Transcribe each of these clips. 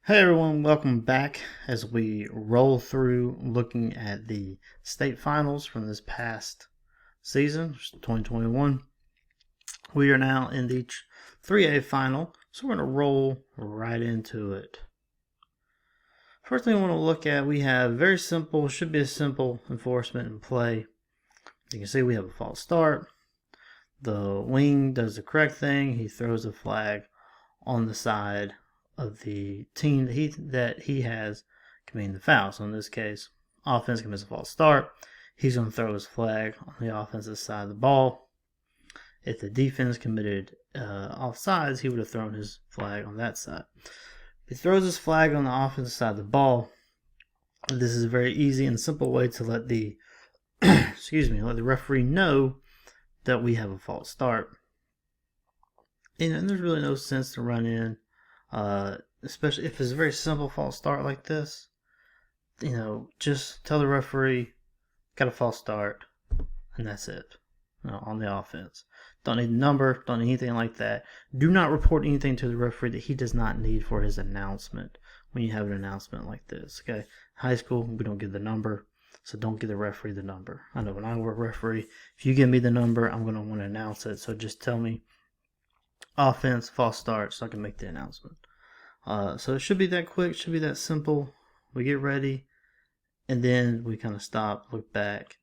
Hey everyone, welcome back as we roll through looking at the state finals from this past season, 2021. We are now in the 3A final, so we're going to roll right into it. First thing I want to look at, we have very simple, should be a simple enforcement in play. You can see we have a false start. The wing does the correct thing. He throws a flag on the side of the team that he has committing the foul. So in this case, offense commits a false start. He's going to throw his flag on the offensive side of the ball. If the defense committed offsides, he would have thrown his flag on that side. If he throws his flag on the offensive side of the ball, this is a very easy and simple way to let the let the referee know that we have a false start. And there's really no sense to run in, especially if it's a very simple false start like this. Just tell the referee, got a false start, and that's it. On the offense. Don't need a number, don't need anything like that. Do not report anything to the referee that he does not need for his announcement when you have an announcement like this. Okay, high school, we don't give the number, so don't give the referee the number. I know when I work referee, if you give me the number, I'm going to want to announce it, so just tell me offense, false start, so I can make the announcement. So it should be that quick, should be that simple. We get ready, and then we kind of stop, look back.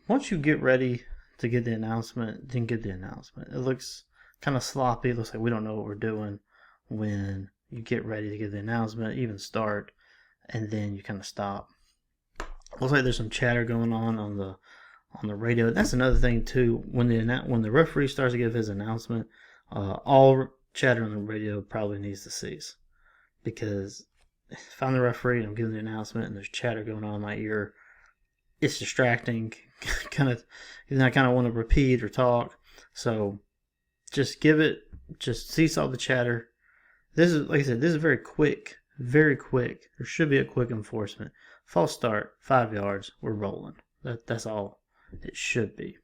Once you get ready to get the announcement, then get the announcement. It looks kind of sloppy. It looks like we don't know what we're doing when you get ready to give the announcement, even start, and then you kind of stop. Looks like there's some chatter going on the radio. That's another thing too. When the referee starts to give his announcement, all chatter on the radio probably needs to cease, because if I'm the referee and I'm giving the announcement and there's chatter going on in my ear, it's distracting. I kind of want to repeat or talk. So just cease all the chatter. This is, like I said, this is very quick. Very quick. There should be a quick enforcement. False start, 5 yards, we're rolling. That's all it should be.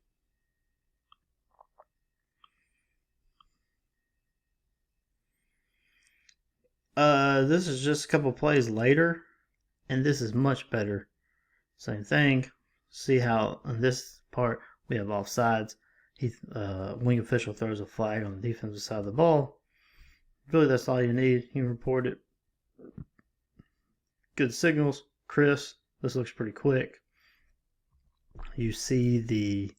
This is just a couple plays later, and this is much better. Same thing. See how on this part we have offsides. Wing official throws a flag on the defensive side of the ball. Really, that's all you need. You can report it. Good signals, crisp. This looks pretty quick. You see the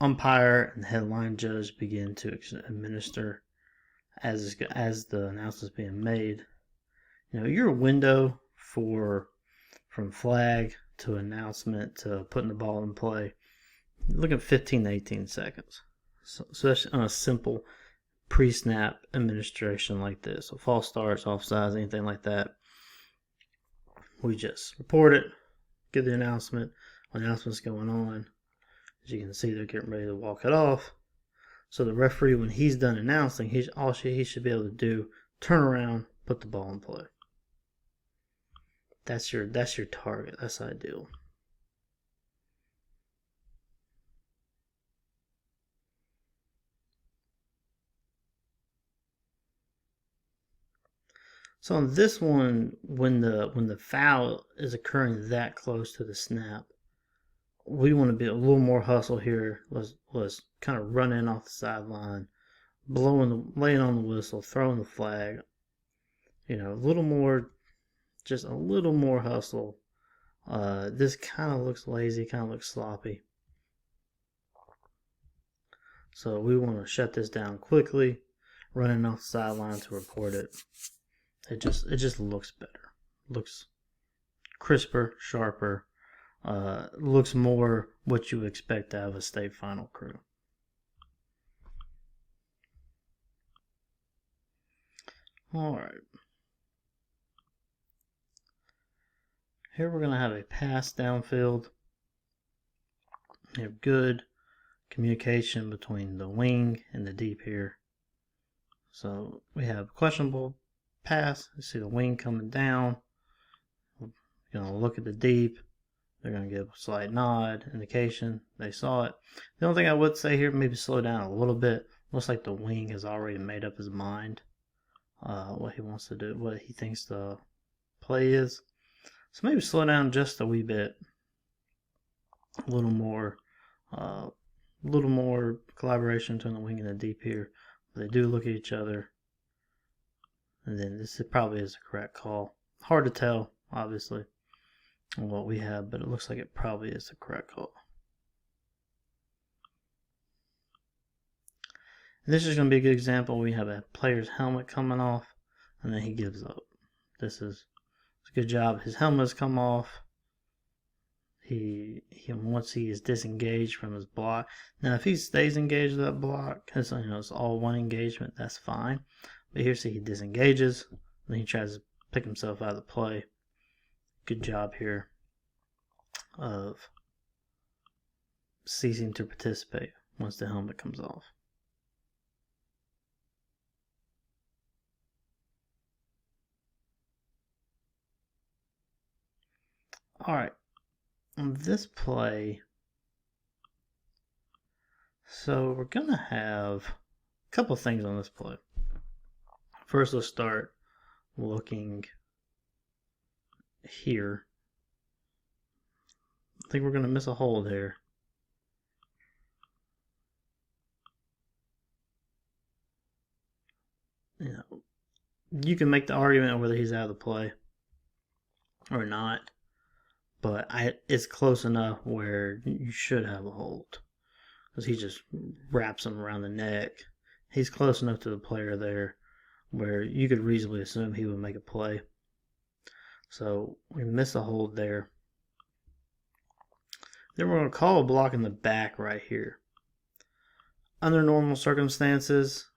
umpire and the headline judge begin to administer as the announcement is being made. Your window from flag to announcement to putting the ball in play, look at 15 to 18 seconds. So that's on a simple pre-snap administration like this. So false starts, offsides, anything like that, we just report it, give the announcement. When the announcement's going on, as you can see, they're getting ready to walk it off. So the referee, when he's done announcing, he should be able to do, turn around, put the ball in play. That's your target. That's ideal. So on this one, when the foul is occurring that close to the snap, we want to be a little more hustle here. Let's kind of run in off the sideline, laying on the whistle, throwing the flag. Just a little more hustle. This kind of looks lazy, kind of looks sloppy. So we want to shut this down quickly, running off the sideline to report it. It just looks better. Looks crisper, sharper. Looks more what you would expect out of a state final crew. All right. Here we're going to have a pass downfield. You have good communication between the wing and the deep here. So we have questionable pass. You see the wing coming down. You're going to look at the deep. They're going to give a slight nod, indication they saw it. The only thing I would say here, maybe slow down a little bit. Looks like the wing has already made up his mind what he wants to do, what he thinks the play is. So maybe slow down just a wee bit, a little more collaboration between the wing and the deep here. But they do look at each other, and then this probably is the correct call. Hard to tell, obviously, on what we have, but it looks like it probably is the correct call. And this is going to be a good example. We have a player's helmet coming off, and then he gives up. This is a good job. His helmet has come off. He once he is disengaged from his block. Now, if he stays engaged with that block, because it's all one engagement, that's fine. But here, see, he disengages, then he tries to pick himself out of the play. Good job here of ceasing to participate once the helmet comes off. All right, on this play, so we're going to have a couple things on this play. First, let's start looking here. I think we're going to miss a hold here. You can make the argument whether he's out of the play or not, but it's close enough where you should have a hold, because he just wraps him around the neck. He's close enough to the player there where you could reasonably assume he would make a play. So we miss a hold there. Then we're going to call a block in the back right here. Under normal circumstances,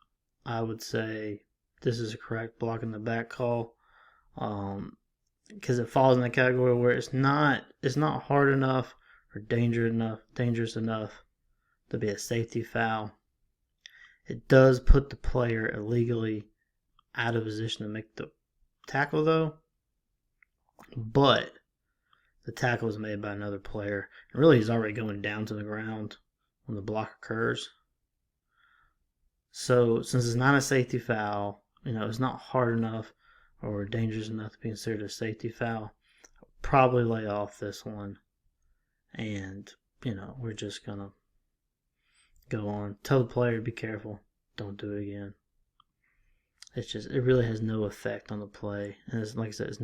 I would say this is a correct block in the back call, because it falls in the category where it's not hard enough or dangerous enough to be a safety foul. It does put the player illegally out of position to make the tackle, though, but the tackle is made by another player, and really he's already going down to the ground when the block occurs. So since it's not a safety foul, it's not hard enough or dangerous enough to be considered a safety foul, I'll probably lay off this one, and we're just gonna go on. Tell the player, be careful, don't do it again. It really has no effect on the play, and like I said,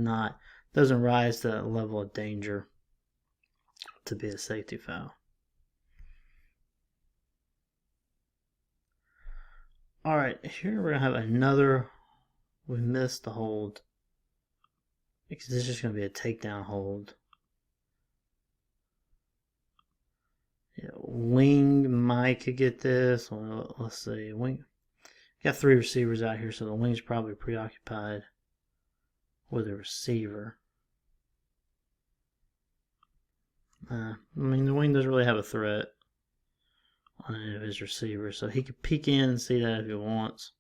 doesn't rise to that level of danger to be a safety foul. All right, here we're gonna have another. We missed the hold, because this is going to be a takedown hold. Wing might could get this. Well, let's see. Wing got 3 receivers out here, so the wing's probably preoccupied with the receiver. The wing doesn't really have a threat on any of his receivers, so he could peek in and see that if he wants.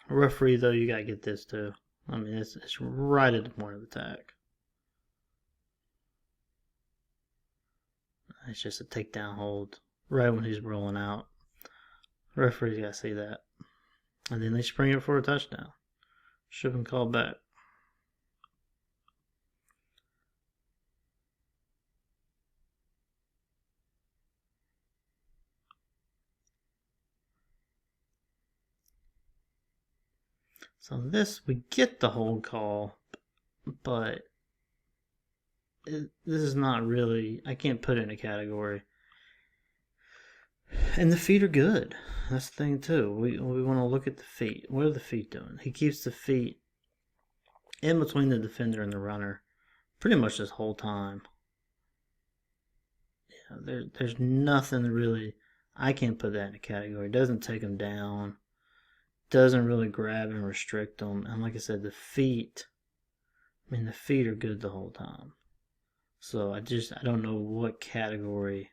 Referee, though, you gotta get this too. It's right at the point of attack. It's just a takedown hold right when he's rolling out. Referee's gotta see that, and then they spring it for a touchdown. Should have been called back. So this, we get the hold call, but this is not really, I can't put it in a category. And the feet are good. That's the thing too. We want to look at the feet. What are the feet doing? He keeps the feet in between the defender and the runner pretty much this whole time. There's nothing really, I can't put that in a category. It doesn't take him down. Doesn't really grab and restrict them, and like I said, the feet are good the whole time. So I don't know what category.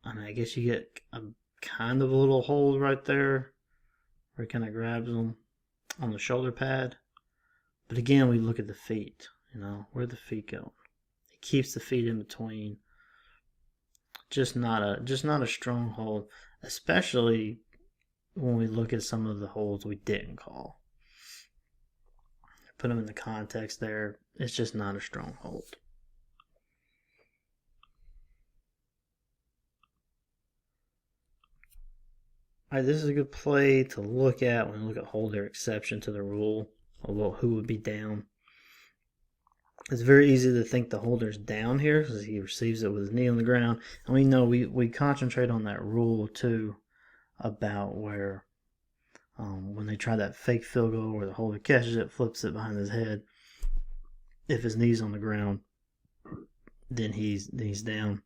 I guess you get a kind of a little hold right there where he kind of grabs them on the shoulder pad, but again, we look at the feet. Where the feet go. He keeps the feet in between. Just not a strong hold, especially when we look at some of the holds we didn't call. Put them in the context there. It's just not a strong hold. All right, this is a good play to look at when you look at holder exception to the rule of who would be down. It's very easy to think the holder's down here because he receives it with his knee on the ground. And we know we concentrate on that rule too about where when they try that fake field goal where the holder catches it, flips it behind his head. If his knee's on the ground, then he's down.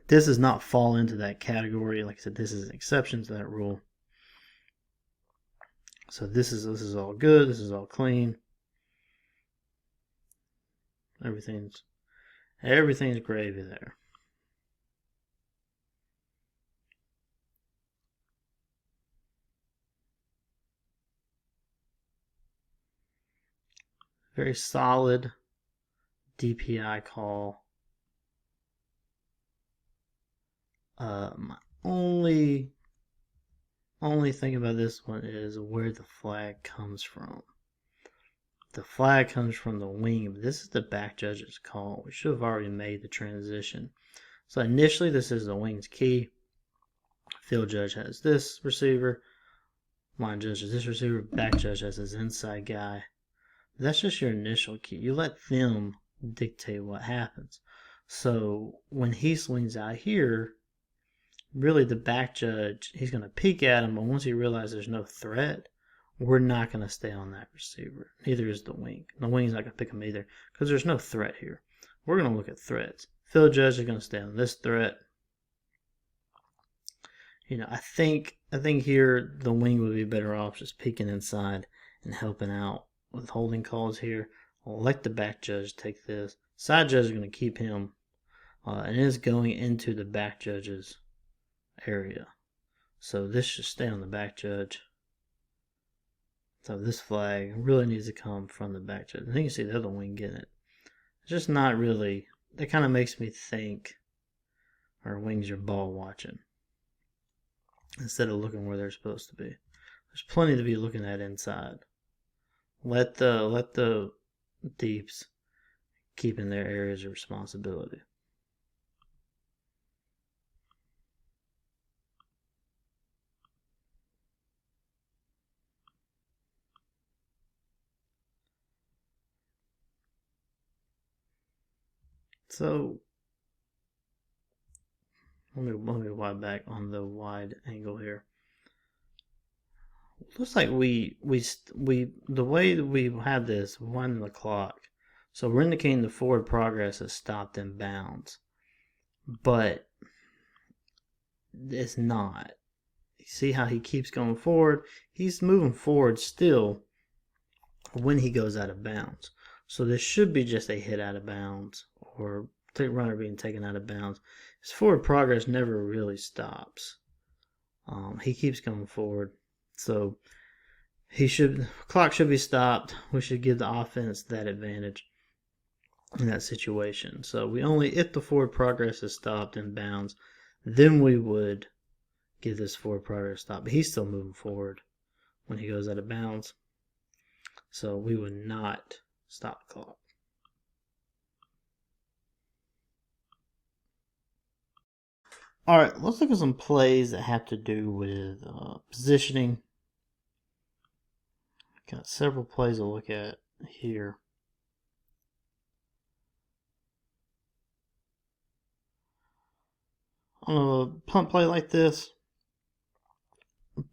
This does not fall into that category. Like I said, this is an exception to that rule. So this is all good. This is all clean. Everything's gravy there. Very solid DPI call. My only thing about this one is where the flag comes from. The flag comes from the wing, but this is the back judge's call. We should have already made the transition. So initially, this is the wing's key. Field judge has this receiver. Line judge has this receiver. Back judge has his inside guy. That's just your initial key. You let them dictate what happens. So when he swings out here, really the back judge, he's going to peek at him, but once he realizes there's no threat, we're not going to stay on that receiver. Neither is the wing. The wing's not going to pick him either because there's no threat here. We're going to look at threats. Field judge is going to stay on this threat. I think here the wing would be better off just peeking inside and helping out with holding calls here. I'll let the back judge take this. Side judge is going to keep him, and is going into the back judge's area. So this should stay on the back judge. So this flag really needs to come from the back judge. I think you see the other wing getting it. It's just not really. That kind of makes me think our wings are ball watching instead of looking where they're supposed to be. There's plenty to be looking at inside. Let the deeps keep in their areas of responsibility. So let me wide back on the wide angle here. Looks like we the way that we had this winding the clock. So we're indicating the forward progress has stopped in bounds, but it's not. You see how he keeps going forward? He's moving forward still when he goes out of bounds. So this should be just a hit out of bounds or runner being taken out of bounds. His forward progress never really stops. He keeps going forward. So clock should be stopped. We should give the offense that advantage in that situation. So if the forward progress is stopped in bounds, then we would give this forward progress stop. But he's still moving forward when he goes out of bounds. So we would not stop the clock. All right, let's look at some plays that have to do with positioning. Got several plays to look at here. On a punt play like this,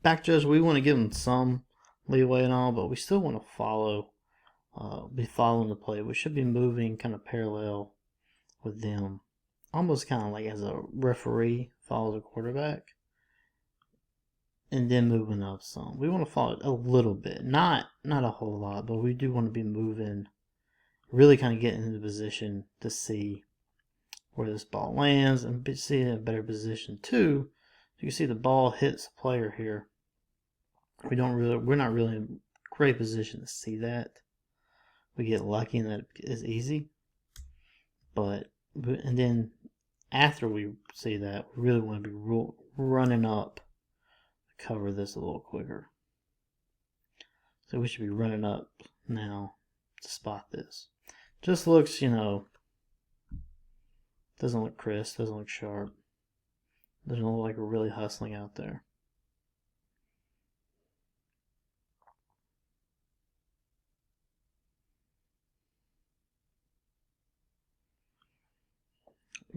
back judge, we want to give them some leeway and all, but we still want to be following the play. We should be moving kind of parallel with them, almost kind of like as a referee follows a quarterback, and then moving up some. We want to follow it a little bit, not a whole lot, but we do want to be moving, really kind of getting into the position to see where this ball lands and see it in a better position too. You can see the ball hits the player here. We're not really in great position to see that. We get lucky and that is easy. And then after we see that, we really want to be running up cover this a little quicker. So we should be running up now to spot this. Just looks, doesn't look crisp, doesn't look sharp. Doesn't look like we're really hustling out there.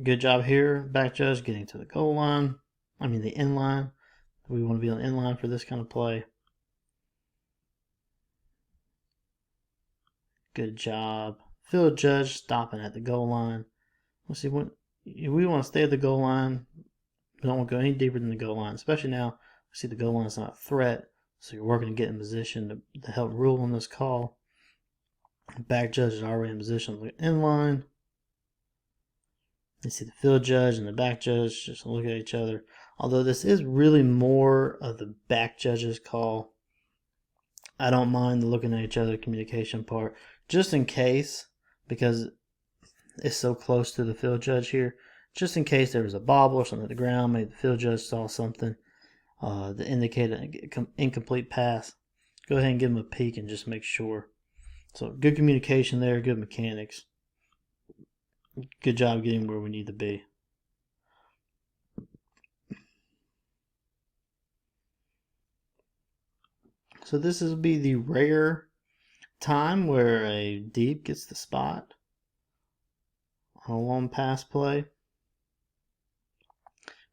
Good job here, back judge, getting to the goal line. I mean the end line. We want to be on the end line for this kind of play. Good job. Field judge stopping at the goal line. Let's see, when we want to stay at the goal line. We don't want to go any deeper than the goal line, especially now. We see the goal line is not a threat, so you're working to get in position to help rule on this call. Back judge is already in position on the end line. You see the field judge and the back judge just look at each other. Although this is really more of the back judge's call, I don't mind the looking at each other communication part, just in case, because it's so close to the field judge here. Just in case there was a bobble or something at the ground, maybe the field judge saw something that indicated an incomplete pass. Go ahead and give him a peek and just make sure. So good communication there, good mechanics. Good job getting where we need to be. So this will be the rare time where a deep gets the spot on a long pass play.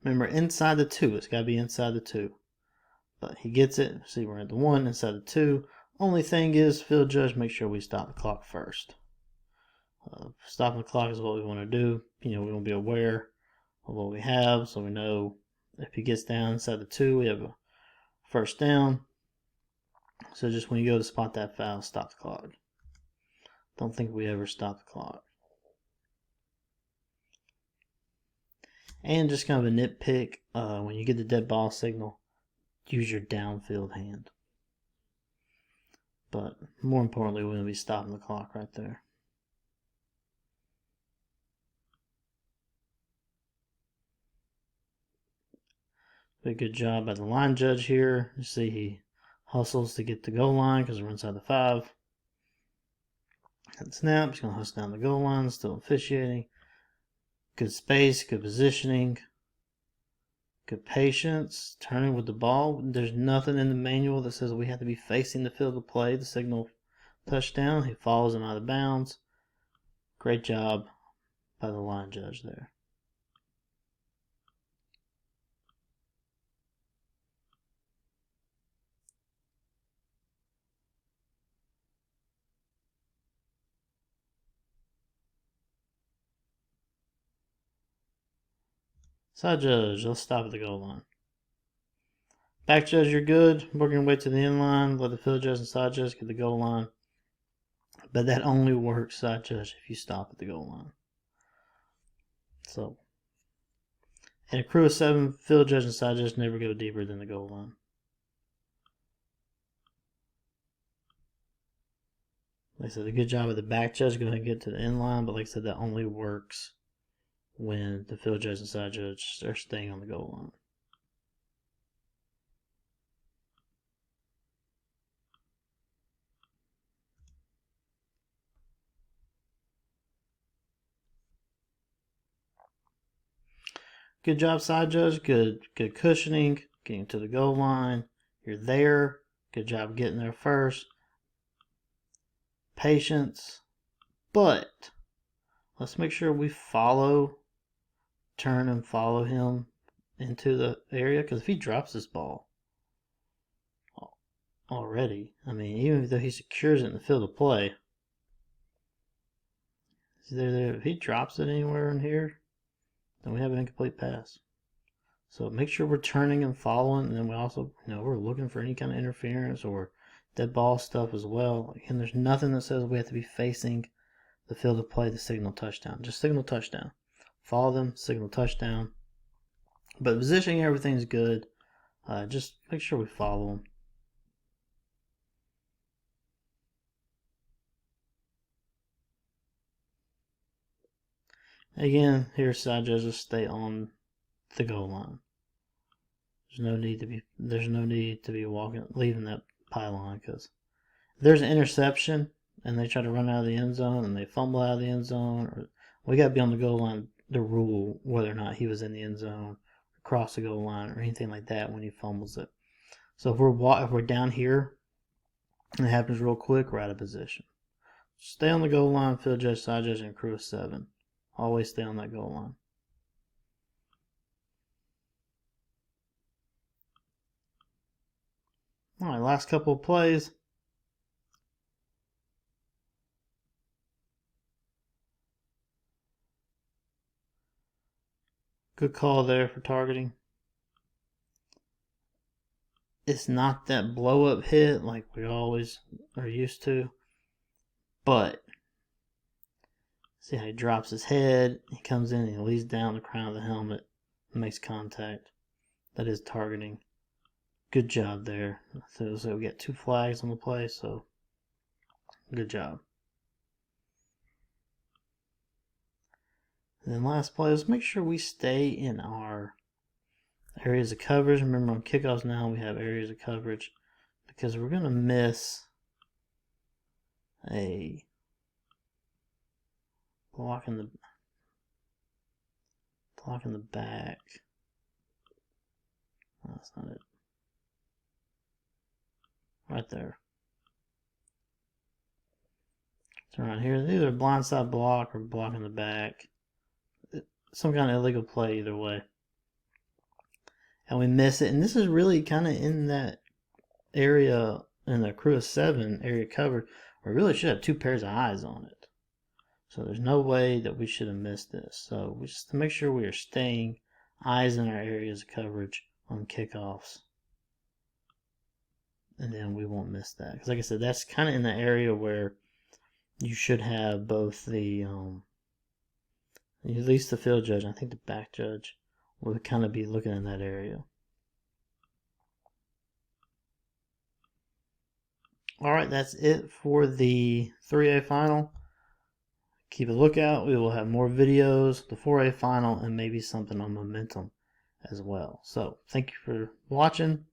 Remember, inside the 2. It's got to be inside the 2. But he gets it. See, we're at the 1, inside the 2. Only thing is, field judge, make sure we stop the clock first. Stopping the clock is what we want to do. We want to be aware of what we have, so we know if he gets down inside the 2, we have a first down. So just when you go to spot that foul, stop the clock. Don't think we ever stop the clock. And just kind of a nitpick, when you get the dead ball signal, use your downfield hand. But more importantly, we're going to be stopping the clock right there. A good job by the line judge here. You see he hustles to get the goal line because we're inside the 5. At the snap, he's going to hustle down the goal line, still officiating. Good space, good positioning, good patience, turning with the ball. There's nothing in the manual that says we have to be facing the field of play to signal touchdown. He follows him out of bounds. Great job by the line judge there. Side judge, let's stop at the goal line. Back judge, you're good. Working your way to the end line. Let the field judge and side judge get the goal line. But that only works, side judge, if you stop at the goal line. So, in a crew of 7, field judge and side judge never go deeper than the goal line. Like I said, a good job of the back judge going to get to the end line, but like I said, that only works when the field judge and side judge are staying on the goal line. Good job, side judge. Good cushioning, getting to the goal line. You're there. Good job getting there first. Patience. But let's make sure we turn and follow him into the area, because if he drops this ball already, I mean, even though he secures it in the field of play, if he drops it anywhere in here, then we have an incomplete pass. So make sure we're turning and following, and then we also, we're looking for any kind of interference or dead ball stuff as well. And there's nothing that says we have to be facing the field of play to signal touchdown. Just signal touchdown. Follow them, signal touchdown. But positioning, everything's good. Just make sure we follow them. Again, here side judges stay on the goal line. There's no need to be leaving that pylon, because if there's an interception and they try to run out of the end zone and they fumble out of the end zone, or we got to be on the goal line to rule whether or not he was in the end zone, across the goal line, or anything like that when he fumbles it. So if we're down here and it happens real quick, we're out of position. Stay on the goal line, field judge, side judge, and crew of 7. Always stay on that goal line. All right, last couple of plays. Good call there for targeting. It's not that blow-up hit like we always are used to, but see how he drops his head, he comes in and he leads down the crown of the helmet and makes contact. That is targeting. Good job there. So we get 2 flags on the play, so good job. And then last play, let's make sure we stay in our areas of coverage. Remember, on kickoffs now we have areas of coverage, because we're going to miss a block in the back. No, that's not it. Right there. Turn around here. It's either a blindside block or block in the back. Some kind of illegal play either way. And we miss it. And this is really kind of in that area, in the crew of 7 area covered, we really should have 2 pairs of eyes on it. So there's no way that we should have missed this. So we just to make sure we are staying eyes in our areas of coverage on kickoffs. And then we won't miss that. Because like I said, that's kind of in the area where you should have both the, at least the field judge, I think the back judge will kind of be looking in that area. Alright, that's it for the 3A final. Keep a lookout. We will have more videos, the 4A final, and maybe something on momentum as well. So, thank you for watching.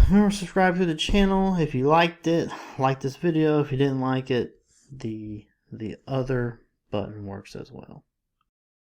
Remember to subscribe to the channel if you liked it. Like this video. If you didn't like it, the other button works as well.